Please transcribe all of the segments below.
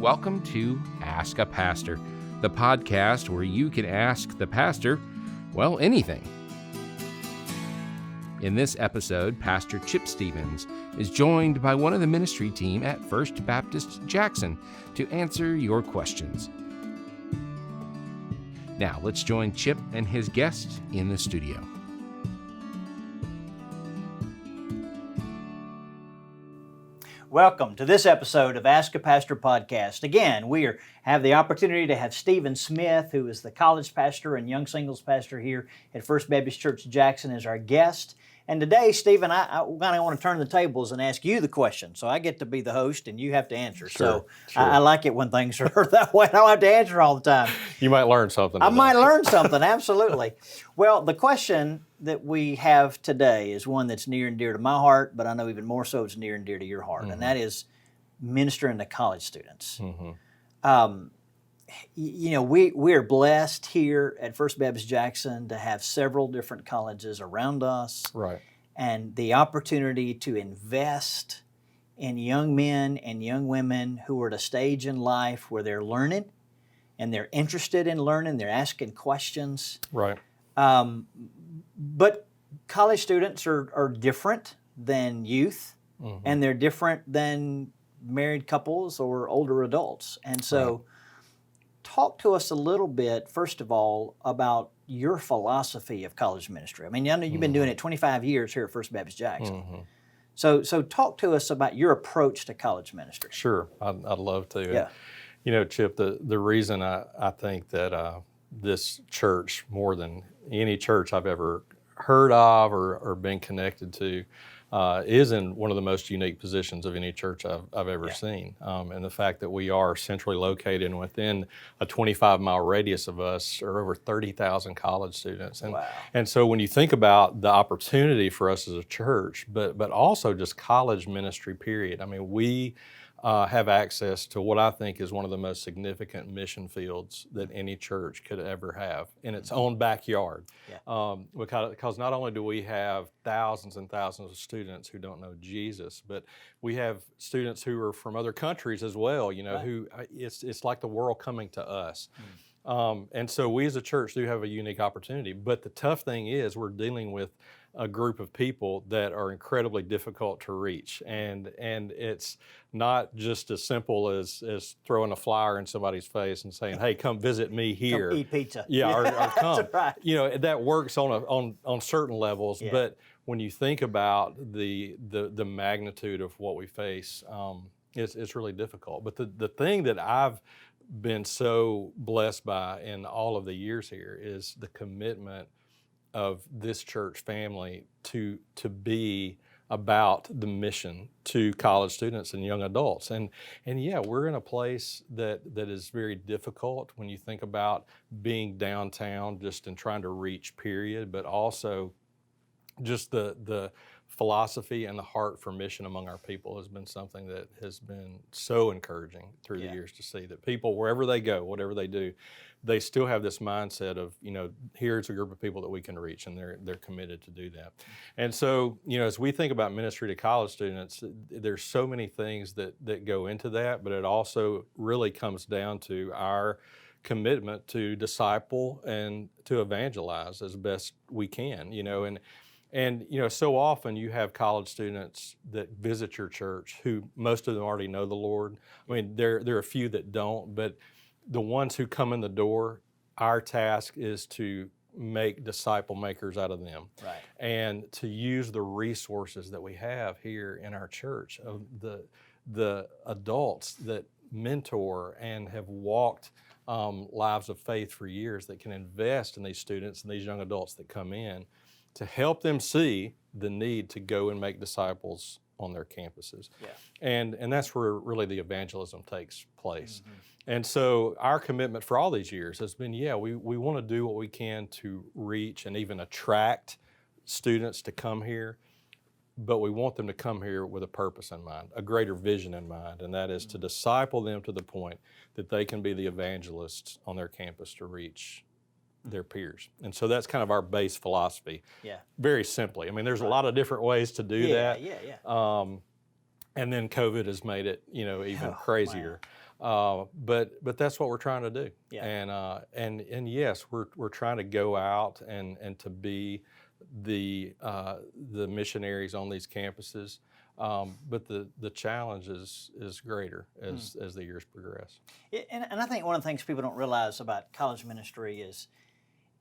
Welcome to Ask a Pastor, the podcast where you can ask the pastor, well, anything. In this episode, Pastor Chip Stevens is joined by one of the ministry team at First Baptist Jackson to answer your questions. Now, let's join Chip and his guests in the studio. Welcome to this episode of Ask a Pastor podcast. Again, we have the opportunity to have Stephen Smith, who is the college pastor and young singles pastor here at First Baptist Church Jackson, as our guest. And today, Stephen, I kind of want to turn the tables and ask you the question. So I get to be the host and you have to answer. Sure. I like it when things are that way. I don't have to answer all the time. You might learn something. I might learn something, absolutely. Well, the question that we have today is one that's near and dear to my heart, but I know even more so it's near and dear to your heart, and that is ministering to college students. We are blessed here at First Baptist Jackson to have several different colleges around us, Right. and the opportunity to invest in young men and young women who are at a stage in life where they're learning, and they're interested in learning, they're asking questions. Right. But college students are different than youth, and they're different than married couples or older adults. And so talk to us a little bit, first of all, about your philosophy of college ministry. I mean, I know you've been doing it 25 years here at First Baptist Jackson. So talk to us about your approach to college ministry. Sure. I'd love to. Yeah. You know, Chip, the reason I think that this church, more than any church I've ever heard of or been connected to, is in one of the most unique positions of any church I've ever seen. And the fact that we are centrally located and within a 25-mile radius of us are over 30,000 college students. And so when you think about the opportunity for us as a church, but also just college ministry, period, I mean, we have access to what I think is one of the most significant mission fields that any church could ever have in its own backyard. Because not only do we have thousands and thousands of students who don't know Jesus, but we have students who are from other countries as well, you know, who it's like the world coming to us. And so we as a church do have a unique opportunity. But the tough thing is we're dealing with a group of people that are incredibly difficult to reach. And it's not just as simple as throwing a flyer in somebody's face and saying, hey, come visit me here. Come eat pizza. Yeah, or come. That's right. You know, that works on certain levels, but when you think about the magnitude of what we face, it's really difficult. But the thing that I've been so blessed by in all of the years here is the commitment of this church family to be about the mission to college students and young adults. And yeah, we're in a place that is very difficult when you think about being downtown just in trying to reach, period, but also just the philosophy and the heart for mission among our people has been something that has been so encouraging through the years to see that people, wherever they go, whatever they do, they still have this mindset of, you know, here's a group of people that we can reach, and they're committed to do that. And so, you know, as we think about ministry to college students, there's so many things that go into that, but it also really comes down to our commitment to disciple and to evangelize as best we can, you know, and you know, so often you have college students that visit your church who most of them already know the Lord. I mean, there are a few that don't, but the ones who come in the door, our task is to make disciple makers out of them. Right. And to use the resources that we have here in our church of the adults that mentor and have walked lives of faith for years that can invest in these students and these young adults that come in to help them see the need to go and make disciples on their campuses. And that's where really the evangelism takes place. And so our commitment for all these years has been, we want to do what we can to reach and even attract students to come here, but we want them to come here with a purpose in mind, a greater vision in mind, and that is to disciple them to the point that they can be the evangelists on their campus to reach their peers. And so that's kind of our base philosophy. Yeah. Very simply. I mean, there's a lot of different ways to do that. And then COVID has made it, even Oh, crazier. But that's what we're trying to do. Yeah. And yes, we're trying to go out and to be the missionaries on these campuses. But the challenge is greater as the years progress. And I think one of the things people don't realize about college ministry is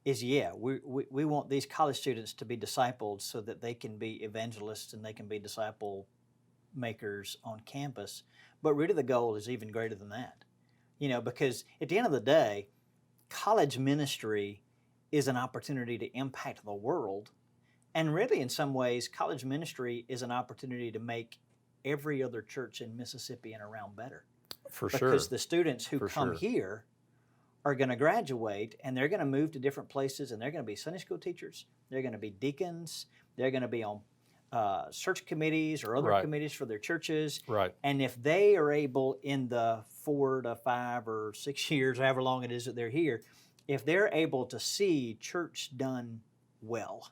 we want these college students to be discipled so that they can be evangelists and they can be disciple makers on campus. But really the goal is even greater than that. Because at the end of the day, college ministry is an opportunity to impact the world. And really, in some ways, college ministry is an opportunity to make every other church in Mississippi and around better. For sure. Because the students who come here are going to graduate and they're going to move to different places and they're going to be Sunday school teachers, they're going to be deacons, they're going to be on search committees or other committees for their churches. Right. And if they are able in the 4 to 5 or 6 years, however long it is that they're here, if they're able to see church done well,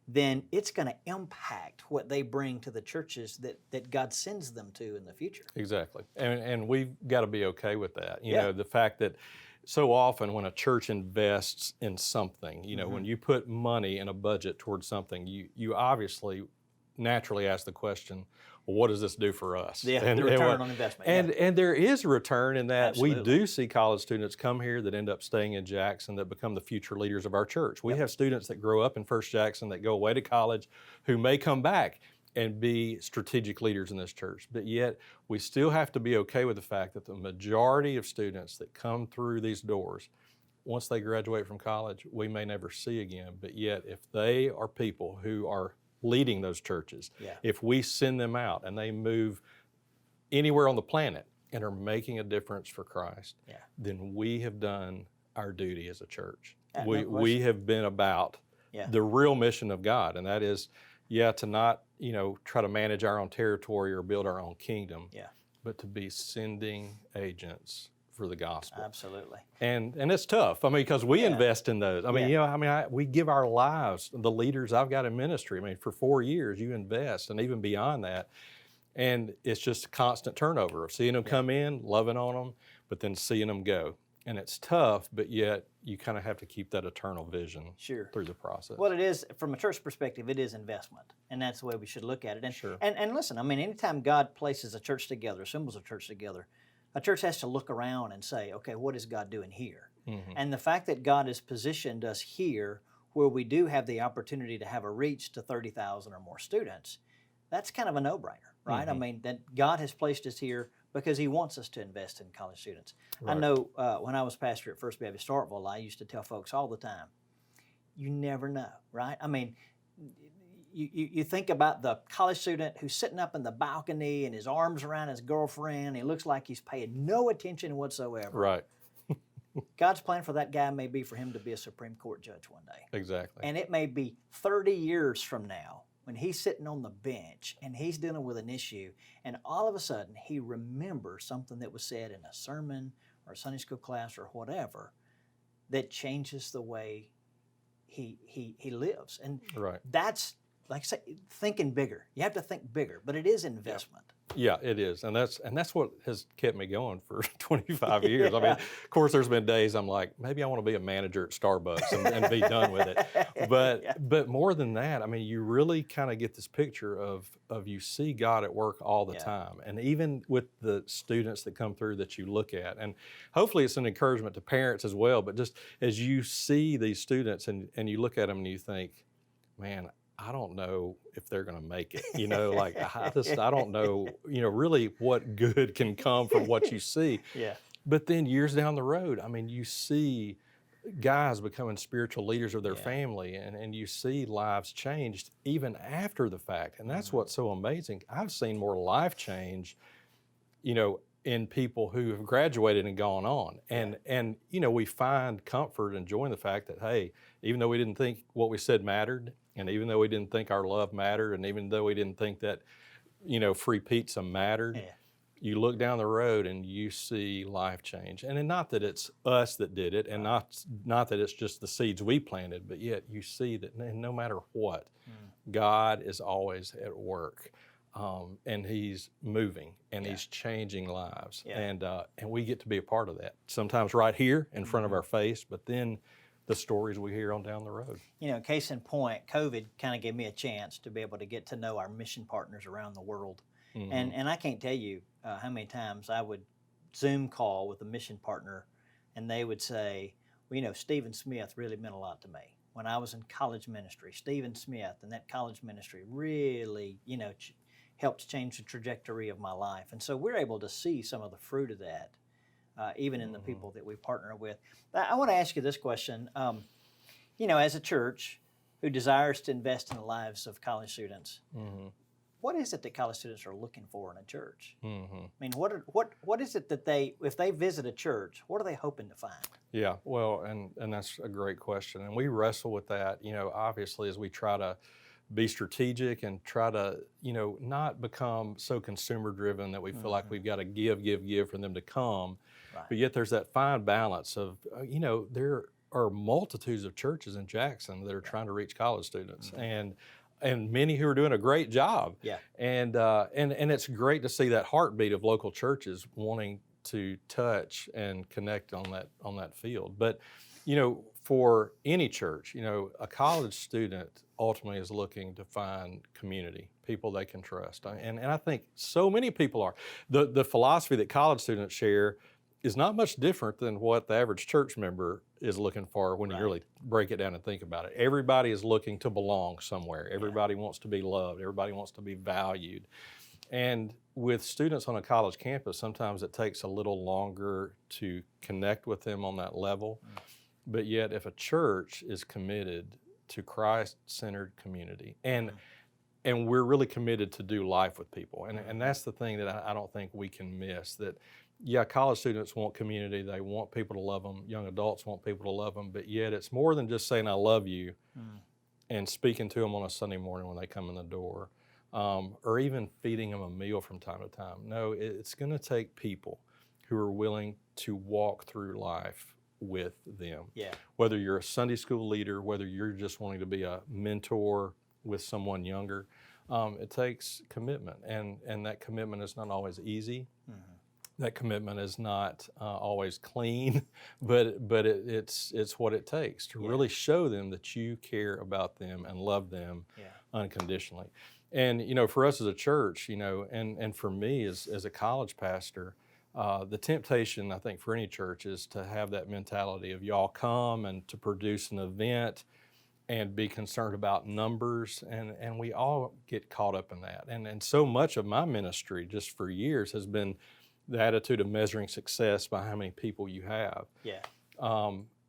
then it's going to impact what they bring to the churches that God sends them to in the future. Exactly. And we've got to be okay with that. You know, the fact that so often when a church invests in something, when you put money in a budget towards something, you obviously naturally ask the question, well, what does this do for us? Yeah, the return on investment. And there is a return in that. Absolutely. We do see college students come here that end up staying in Jackson that become the future leaders of our church. We have students that grow up in First Jackson that go away to college who may come back and be strategic leaders in this church. But yet we still have to be okay with the fact that the majority of students that come through these doors, once they graduate from college, we may never see again. But yet if they are people who are leading those churches, if we send them out and they move anywhere on the planet and are making a difference for Christ, then we have done our duty as a church. We have been about the real mission of God, and that is, to not try to manage our own territory or build our own kingdom, but to be sending agents for the gospel. Absolutely. And it's tough. I mean, because we invest in those. I mean, we give our lives. The leaders I've got in ministry, I mean, for 4 years you invest, and even beyond that. And it's just a constant turnover of seeing them come in, loving on them, but then seeing them go. And it's tough, but yet you kind of have to keep that eternal vision through the process. Well, it is, from a church perspective, it is investment. And that's the way we should look at it. And, and listen, I mean, anytime God places a church together, assembles a church together, a church has to look around and say, okay, what is God doing here? And the fact that God has positioned us here where we do have the opportunity to have a reach to 30,000 or more students, that's kind of a no-brainer, right? I mean, that God has placed us here because He wants us to invest in college students. I know when I was pastor at First Baptist Starkville, I used to tell folks all the time, you never know, right? I mean, you think about the college student who's sitting up in the balcony and his arms around his girlfriend, and he looks like he's paying no attention whatsoever. Right. God's plan for that guy may be for him to be a Supreme Court judge one day. Exactly. And it may be 30 years from now when he's sitting on the bench and he's dealing with an issue, and all of a sudden he remembers something that was said in a sermon or a Sunday school class or whatever that changes the way he lives. And that's, like I say, thinking bigger. You have to think bigger, but it is investment. Yeah, it is. And that's what has kept me going for 25 years. I mean, of course, there's been days I'm like, maybe I want to be a manager at Starbucks and be done with it. But more than that, I mean, you really kind of get this picture of you see God at work all the time. And even with the students that come through that you look at, and hopefully it's an encouragement to parents as well, but just as you see these students and you look at them and you think, man, I don't know if they're going to make it, like I don't know, really what good can come from what you see. But then years down the road, I mean, you see guys becoming spiritual leaders of their family, and you see lives changed even after the fact. And that's what's so amazing. I've seen more life change, in people who have graduated and gone on. And we find comfort and joy in the fact that, hey, even though we didn't think what we said mattered, and even though we didn't think our love mattered, and even though we didn't think that, free pizza mattered, you look down the road and you see life change. And not that it's us that did it, and not that it's just the seeds we planted, but yet you see that no matter what, God is always at work. and he's moving and he's changing lives, and we get to be a part of that. Sometimes right here in front of our face, but then the stories we hear on down the road. Case in point, COVID kind of gave me a chance to be able to get to know our mission partners around the world, and I can't tell you how many times I would Zoom call with a mission partner, and they would say, "Well, Stephen Smith really meant a lot to me. When I was in college ministry, Stephen Smith and that college ministry really, helped change the trajectory of my life." And so we're able to see some of the fruit of that, even in the people that we partner with. I want to ask you this question. As a church who desires to invest in the lives of college students, what is it that college students are looking for in a church? I mean, what is it that if they visit a church, what are they hoping to find? Yeah, well, and that's a great question. And we wrestle with that, obviously, as we try to be strategic and try to, not become so consumer driven that we feel like we've got to give for them to come. Right. But yet there's that fine balance of, there are multitudes of churches in Jackson that are trying to reach college students, and many who are doing a great job. Yeah. And it's great to see that heartbeat of local churches wanting to touch and connect on that field. But for any church, a college student ultimately is looking to find community, people they can trust. And I think so many people are. The philosophy that college students share is not much different than what the average church member is looking for when you really break it down and think about it. Everybody is looking to belong somewhere. Everybody wants to be loved. Everybody wants to be valued. And with students on a college campus, sometimes it takes a little longer to connect with them on that level. But yet, if a church is committed to Christ-centered community, and we're really committed to do life with people, and that's the thing that I don't think we can miss, that, college students want community, they want people to love them, young adults want people to love them, but yet it's more than just saying I love you and speaking to them on a Sunday morning when they come in the door, or even feeding them a meal from time to time. No, it's going to take people who are willing to walk through life with them. Yeah. Whether you're a Sunday school leader, whether you're just wanting to be a mentor with someone younger, it takes commitment, and that commitment is not always easy. That commitment is not always clean, but it's what it takes to really show them that you care about them and love them unconditionally. And for us as a church, and for me as a college pastor, the temptation, I think, for any church is to have that mentality of y'all come and to produce an event and be concerned about numbers, and we all get caught up in that. And so much of my ministry just for years has been the attitude of measuring success by how many people you have. Yeah.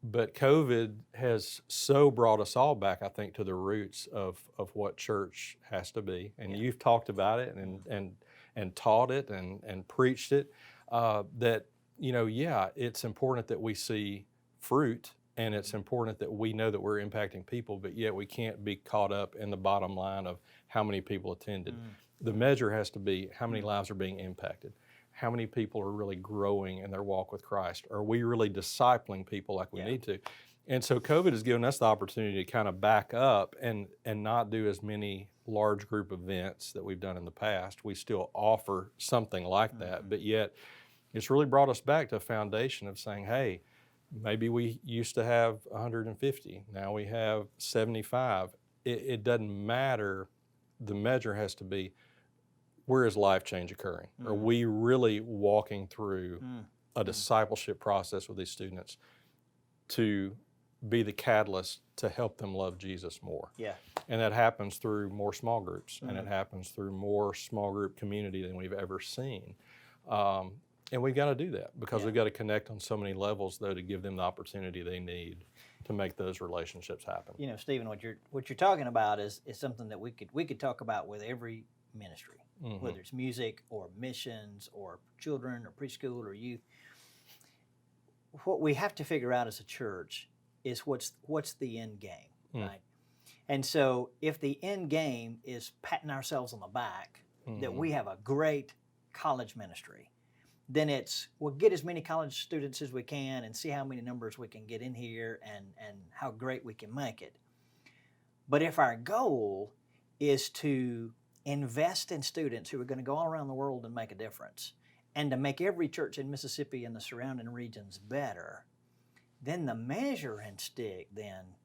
But COVID has so brought us all back, I think, to the roots of what church has to be. And you've talked about it and taught it and preached it. That, it's important that we see fruit, and it's important that we know that we're impacting people, but yet we can't be caught up in the bottom line of how many people attended. The measure has to be how many lives are being impacted. How many people are really growing in their walk with Christ? Are we really discipling people like we need to? And so COVID has given us the opportunity to kind of back up and not do as many large group events that we've done in the past. We still offer something like that, but yet it's really brought us back to a foundation of saying, hey, maybe we used to have 150, now we have 75. It doesn't matter. The measure has to be, where is life change occurring? Are we really walking through a discipleship process with these students to be the catalyst to help them love Jesus more? Yeah. And that happens through more small groups, and it happens through more small group community than we've ever seen. And we've got to do that because we've got to connect on so many levels, though, to give them the opportunity they need to make those relationships happen. Stephen, what you're talking about is something that we could talk about with every ministry. Whether it's music or missions or children or preschool or youth. What we have to figure out as a church is what's the end game, right? And so if the end game is patting ourselves on the back that we have a great college ministry, then it's, we'll get as many college students as we can and see how many numbers we can get in here and how great we can make it. But if our goal is to invest in students who are going to go all around the world and make a difference, and to make every church in Mississippi and the surrounding regions better, then the measuring stick then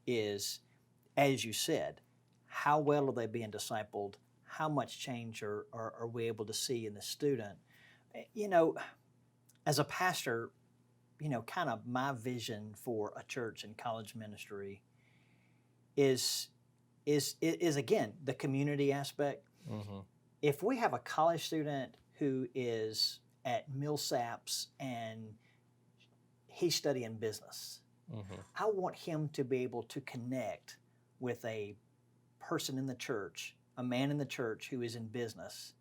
is, as you said, how well are they being discipled? How much change are we able to see in the student? You know, as a pastor, you know, kind of my vision for a church and college ministry is again the community aspect. Mm-hmm. If we have a college student who is at Millsaps and he's studying business, Mm-hmm. I want him to be able to connect with a person in the church, a man in the church who is in business,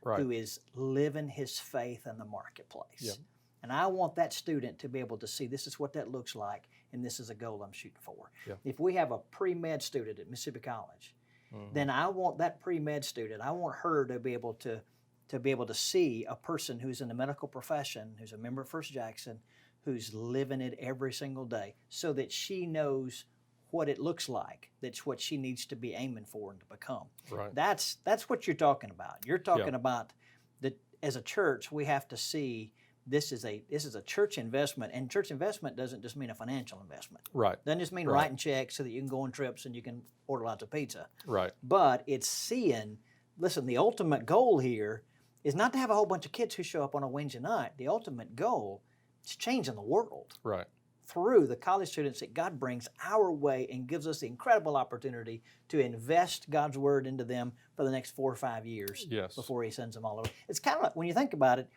Right. who is living his faith in the marketplace. Yep. And I want that student to be able to see this is what that looks like, and this is a goal I'm shooting for. Yep. If we have a pre-med student at Mississippi College, Mm-hmm. then I want that pre-med student, I want her to be able to see a person who's in the medical profession, who's a member of First Jackson, who's living it every single day, so that she knows what it looks like. That's what she needs to be aiming for and to become. Right. That's what you're talking about. You're talking about that as a church, we have to see this is a church investment, and church investment doesn't just mean a financial investment. Right. Doesn't just mean Right. writing checks so that you can go on trips and you can order lots of pizza. Right. But it's seeing, listen, the ultimate goal here is not to have a whole bunch of kids who show up on a Wednesday night. The ultimate goal is changing the world Right. through the college students that God brings our way and gives us the incredible opportunity to invest God's word into them for the next 4 or 5 years Yes. before he sends them all over. It's kind of like, when you think about it,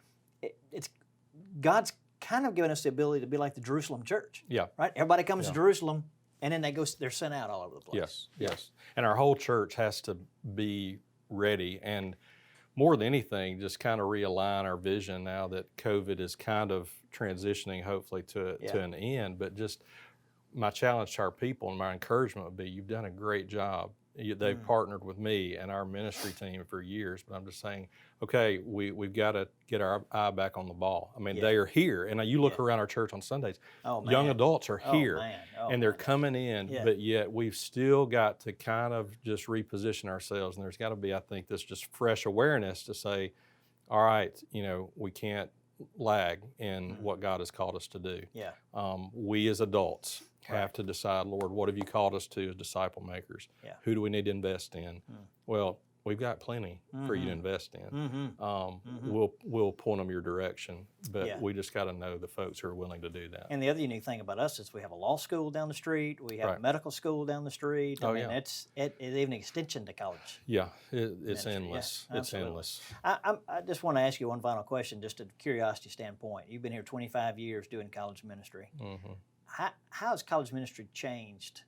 it's God's kind of given us the ability to be like the Jerusalem church, Yeah. right? Everybody comes to Yeah. Jerusalem, and then they're sent out all over the place. Yes. Yes. And our whole church has to be ready, and more than anything, just kind of realign our vision now that COVID is kind of transitioning, hopefully, to an end. But just my challenge to our people and my encouragement would be, you've done a great job. They've partnered with me and our ministry team for years, but I'm just saying, okay, we've got to get our eye back on the ball. I mean, they are here, and you look around our church on Sundays, Oh, man. young adults are here, Oh, man. Oh, and they're man. coming in, Yeah. but yet we've still got to kind of just reposition ourselves, and there's got to be, I think, this just fresh awareness to say, all right, you know, we can't lag in what God has called us to do. Yeah. We as adults have to decide, Lord, what have you called us to as disciple makers? Yeah. Who do we need to invest in? Well, we've got plenty for you to invest in. We'll point them your direction, but Yeah. we just got to know the folks who are willing to do that. And the other unique thing about us is we have a law school down the street. We have a Right. medical school down the street. I Oh, mean, yeah. it's even an extension to college. Yeah, it's Ministry, yeah, endless. It's absolutely. endless. I just want to ask you one final question, just a curiosity standpoint. You've been here 25 years doing college ministry. hmm How has college ministry changed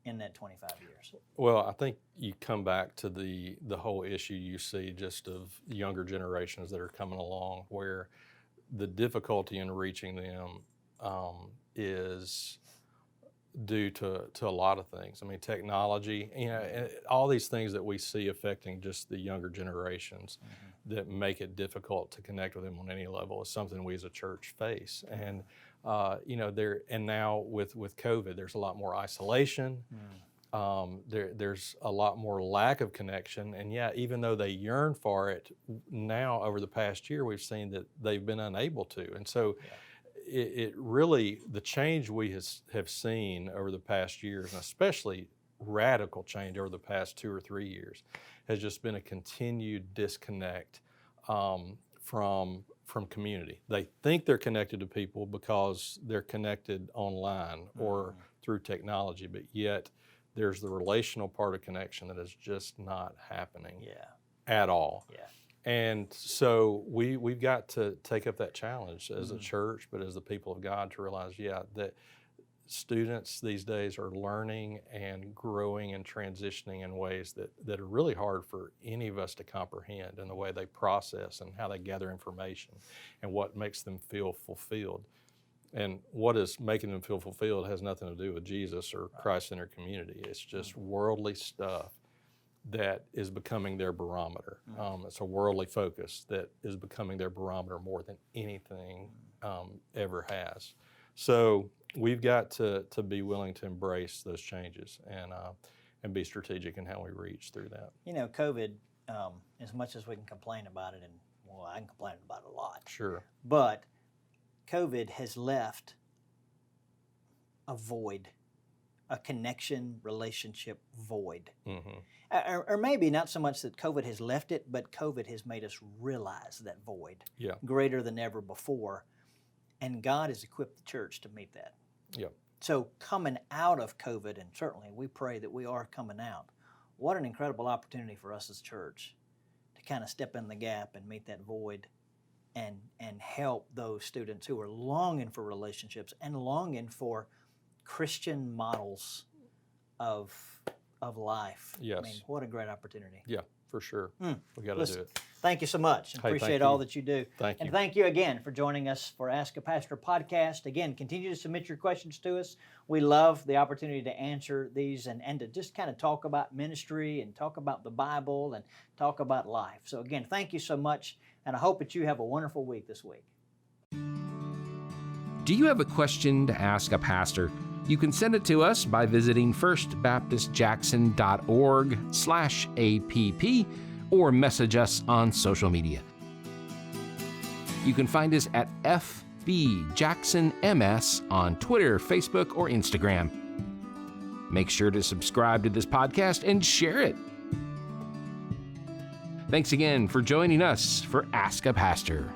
in that 25 years? Well, I think you come back to the whole issue you see just of younger generations that are coming along, where the difficulty in reaching them is due to a lot of things. I mean, technology, you know, and all these things that we see affecting just the younger generations that make it difficult to connect with them on any level is something we as a church face. And you know, now with COVID, there's a lot more isolation. There's a lot more lack of connection, and yet, even though they yearn for it, now over the past year, we've seen that they've been unable to. And so, it really, the change we have seen over the past years, and especially radical change over the past 2 or 3 years, has just been a continued disconnect from community. They think they're connected to people because they're connected online or through technology, but yet there's the relational part of connection that is just not happening Yeah. at all. Yeah. And so we've got to take up that challenge as a church, but as the people of God, to realize, that students these days are learning and growing and transitioning in ways that are really hard for any of us to comprehend, in the way they process and how they gather information and what makes them feel fulfilled. And what is making them feel fulfilled has nothing to do with Jesus or Christ-centered community. It's just worldly stuff that is becoming their barometer. It's a worldly focus that is becoming their barometer more than anything ever has. So we've got to be willing to embrace those changes and be strategic in how we reach through that. You know, COVID as much as we can complain about it, and well, I can complain about it a lot, Sure. but COVID has left a void, a connection, relationship void. Or maybe not so much that COVID has left it, but COVID has made us realize that void greater than ever before. And God has equipped the church to meet that. Yeah. So coming out of COVID, and certainly we pray that we are coming out, what an incredible opportunity for us as a church to kind of step in the gap and meet that void and help those students who are longing for relationships and longing for Christian models of life. Yes. I mean, what a great opportunity. Yeah, for sure. We got to do it. Thank you so much. Hey, Appreciate thank all you. that you do. Thank you. And thank you again for joining us for Ask a Pastor podcast. Again, continue to submit your questions to us. We love the opportunity to answer these and to just kind of talk about ministry and talk about the Bible and talk about life. So again, thank you so much, and I hope that you have a wonderful week this week. Do you have a question to ask a pastor? You can send it to us by visiting firstbaptistjackson.org/app or message us on social media. You can find us at FBJacksonMS on Twitter, Facebook, or Instagram. Make sure to subscribe to this podcast and share it. Thanks again for joining us for Ask a Pastor.